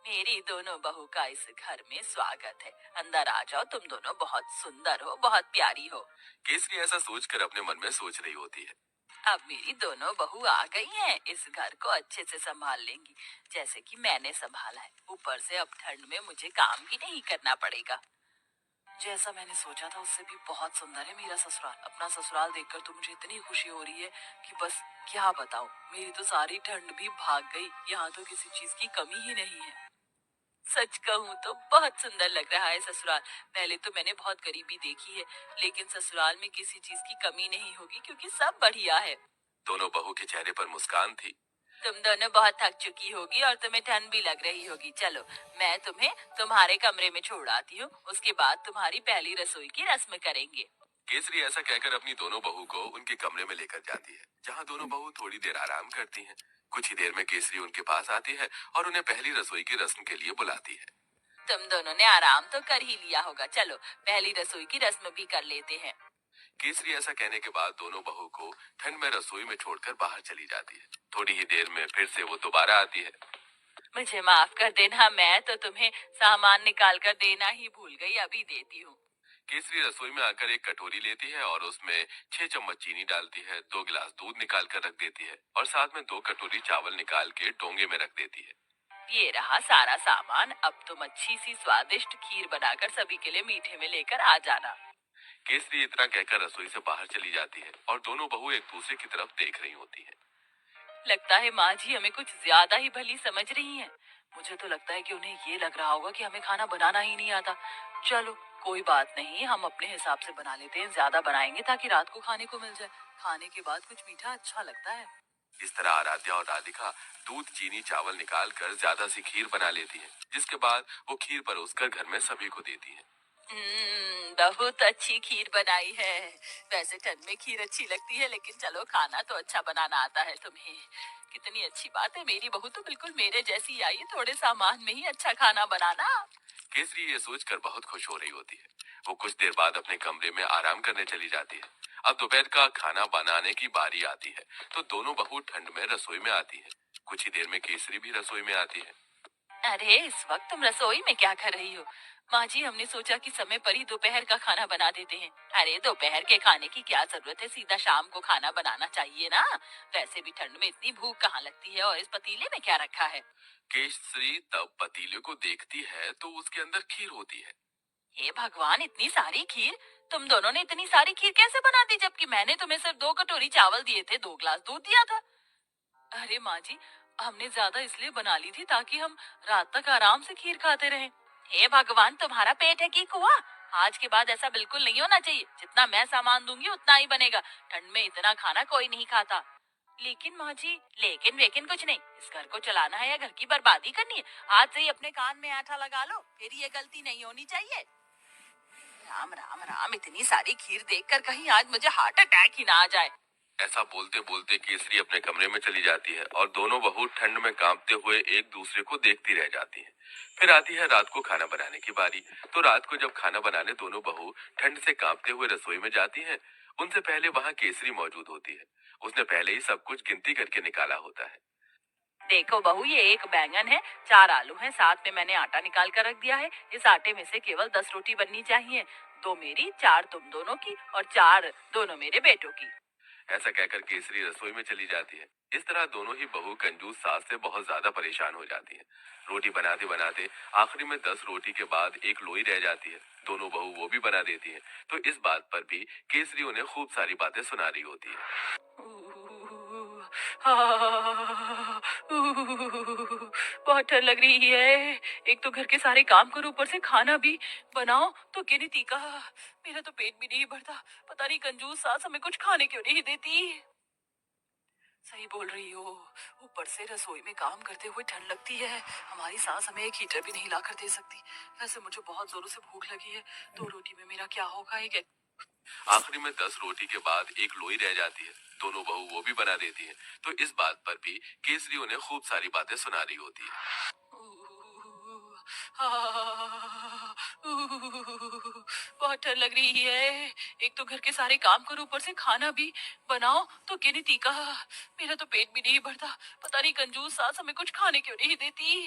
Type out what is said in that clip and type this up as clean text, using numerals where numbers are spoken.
मेरी दोनों बहू का इस घर में स्वागत है। अंदर आ जाओ, तुम दोनों बहुत सुंदर हो, बहुत प्यारी हो। केसरी ऐसा सोचकर अपने मन में सोच रही होती है। अब मेरी दोनों बहू आ गई हैं, इस घर को अच्छे से संभाल लेंगी, जैसे कि मैंने संभाला है। ऊपर से अब ठंड में मुझे काम भी नहीं करना पड़ेगा। जैसा मैंने सोचा था उससे भी बहुत सुंदर है मेरा ससुराल। अपना ससुराल देखकर तो मुझे इतनी खुशी हो रही है कि बस क्या बताऊं। मेरी तो सारी ठंड भी भाग गई। यहाँ तो किसी चीज की कमी ही नहीं है। सच कहूँ तो बहुत सुंदर लग रहा है ससुराल। पहले तो मैंने बहुत गरीबी देखी है, लेकिन ससुराल में किसी चीज की कमी नहीं होगी क्योंकि सब बढ़िया है। दोनों बहू के चेहरे पर मुस्कान थी। तुम दोनों बहुत थक चुकी होगी और तुम्हें ठंड भी लग रही होगी। चलो, मैं तुम्हें तुम्हारे कमरे में छोड़ आती हूँ। उसके बाद तुम्हारी पहली रसोई की रस्म करेंगे। केसरी ऐसा कहकर अपनी दोनों बहू को उनके कमरे में लेकर जाती है, जहाँ दोनों बहू थोड़ी देर आराम करती हैं। कुछ ही देर में केसरी उनके पास आती है और उन्हें पहली रसोई की रस्म के लिए बुलाती है। तुम दोनों ने आराम तो कर ही लिया होगा, चलो पहली रसोई की रस्म भी कर लेते हैं। केसरी ऐसा कहने के बाद दोनों बहू को ठंड में रसोई में छोड़कर बाहर चली जाती है। थोड़ी ही देर में फिर से वो दोबारा आती है। मुझे माफ कर देना, मैं तो तुम्हें सामान निकाल कर देना ही भूल गई, अभी देती हूँ। केसरी रसोई में आकर एक कटोरी लेती है और उसमें 6 चम्मच चीनी डालती है, 2 गिलास दूध निकाल कर रख देती है और साथ में 2 कटोरी चावल निकाल के डोंगे में रख देती है। ये रहा सारा सामान। अब तुम अच्छी सी स्वादिष्ट खीर बनाकर सभी के लिए मीठे में लेकर आ जाना। केसरी इतना कहकर रसोई से बाहर चली जाती है और दोनों बहू एक दूसरे की तरफ देख रही होती हैं। लगता है माँ जी हमें कुछ ज्यादा ही भली समझ रही हैं। मुझे तो लगता है कि उन्हें ये लग रहा होगा कि हमें खाना बनाना ही नहीं आता। चलो, कोई बात नहीं, हम अपने हिसाब से बना लेते हैं। ज्यादा बनाएंगे ताकि रात को खाने को मिल जाए। खाने के बाद कुछ मीठा अच्छा लगता है। इस तरह आराध्या और राधिका दूध चीनी चावल निकाल कर ज्यादा सी खीर बना लेती हैं, जिसके बाद वो खीर परोसकर घर में सभी को देती हैं। बहुत अच्छी खीर बनाई है। वैसे ठंड में खीर अच्छी लगती है, लेकिन चलो खाना तो अच्छा बनाना आता है तुम्हें। कितनी अच्छी बात है, मेरी बहू तो बिल्कुल मेरे जैसी आई है, थोड़े सामान में ही अच्छा खाना बनाना। केसरी ये सोचकर बहुत खुश हो रही होती है। वो कुछ देर बाद अपने कमरे में आराम करने चली जाती है। अब दोपहर का खाना बनाने की बारी आती है, तो दोनों बहू ठंड में रसोई में आती है। कुछ ही देर में केसरी भी रसोई में आती है। अरे, इस वक्त तुम रसोई में क्या कर रही हो? माँ जी, हमने सोचा कि समय पर ही दोपहर का खाना बना देते हैं। अरे, दोपहर के खाने की क्या जरूरत है, सीधा शाम को खाना बनाना चाहिए ना। वैसे भी ठंड में इतनी भूख कहाँ लगती है। और इस पतीले में क्या रखा है? केसरी तब पतीले को देखती है तो उसके अंदर खीर होती है। हे भगवान, इतनी सारी खीर! तुम दोनों ने इतनी सारी खीर कैसे बना दी, जबकि मैंने तुम्हें सिर्फ 2 कटोरी चावल दिए थे, 2 गिलास दूध दिया था। अरे माँ जी, हमने ज्यादा इसलिए बना ली थी ताकि हम रात तक आराम से खीर खाते रहें। हे भगवान, तुम्हारा पेट है कि कुआं? आज के बाद ऐसा बिल्कुल नहीं होना चाहिए। जितना मैं सामान दूंगी उतना ही बनेगा। ठंड में इतना खाना कोई नहीं खाता। लेकिन माँ जी, लेकिन वेकिन कुछ नहीं। इस घर को चलाना है या घर की बर्बादी करनी है? आज से ही अपने कान में आठा लगा लो, फिर ये गलती नहीं होनी चाहिए। राम राम राम, इतनी सारी खीर देखकर कहीं आज मुझे हार्ट अटैक ही ना आ जाए। ऐसा बोलते बोलते केसरी अपने कमरे में चली जाती है और दोनों बहू ठंड में कांपते हुए एक दूसरे को देखती रह जाती हैं। फिर आती है रात को खाना बनाने की बारी। तो रात को जब खाना बनाने दोनों बहू ठंड से कांपते हुए रसोई में जाती हैं, उनसे पहले वहां केसरी मौजूद होती है। उसने पहले ही सब कुछ गिनती करके निकाला होता है। देखो बहू, ये एक बैंगन है, 4 आलू हैं, साथ में मैंने आटा निकाल कर रख दिया है। इस आटे में से केवल 10 रोटी बननी चाहिए। 2 मेरी, 4 तुम दोनों की और 4 दोनों मेरे बेटों की। ऐसा कहकर केसरी रसोई में चली जाती है। इस तरह दोनों ही बहू कंजूस सास से बहुत ज्यादा परेशान हो जाती हैं। रोटी बनाते बनाते आखिरी में 10 रोटी के बाद एक लोई रह जाती है। दोनों बहू वो भी बना देती हैं। तो इस बात पर भी केसरी उन्हें खूब सारी बातें सुना रही होती है। बहुत ठंड लग रही है। एक तो घर के सारे काम करो, ऊपर से खाना भी बनाओ तो गिनती का। मेरा तो पेट भी नहीं भरता। पता नहीं कंजूस सास हमें कुछ खाने क्यों नहीं देती। सही बोल रही हो। ऊपर से रसोई में काम करते हुए ठंड लगती है। हमारी सास हमें एक हीटर भी नहीं ला कर दे सकती। वैसे मुझे बहुत जोरों से भूख लगी है। 2 रोटी में मेरा क्या होगा? एक आखिरी में 10 रोटी के बाद एक लोई रह जाती है। दोनों बहू वो भी बना देती हैं। तो इस बात पर भी केसरी उन्हें खूब सारी बातें सुना रही होती है। बहुत ठंड लग रही है। एक तो घर के सारे काम करो, ऊपर से खाना भी बनाओ तो गिनती का। मेरा तो पेट भी नहीं भरता। पता नहीं कंजूस सास हमें कुछ खाने क्यों नहीं देती।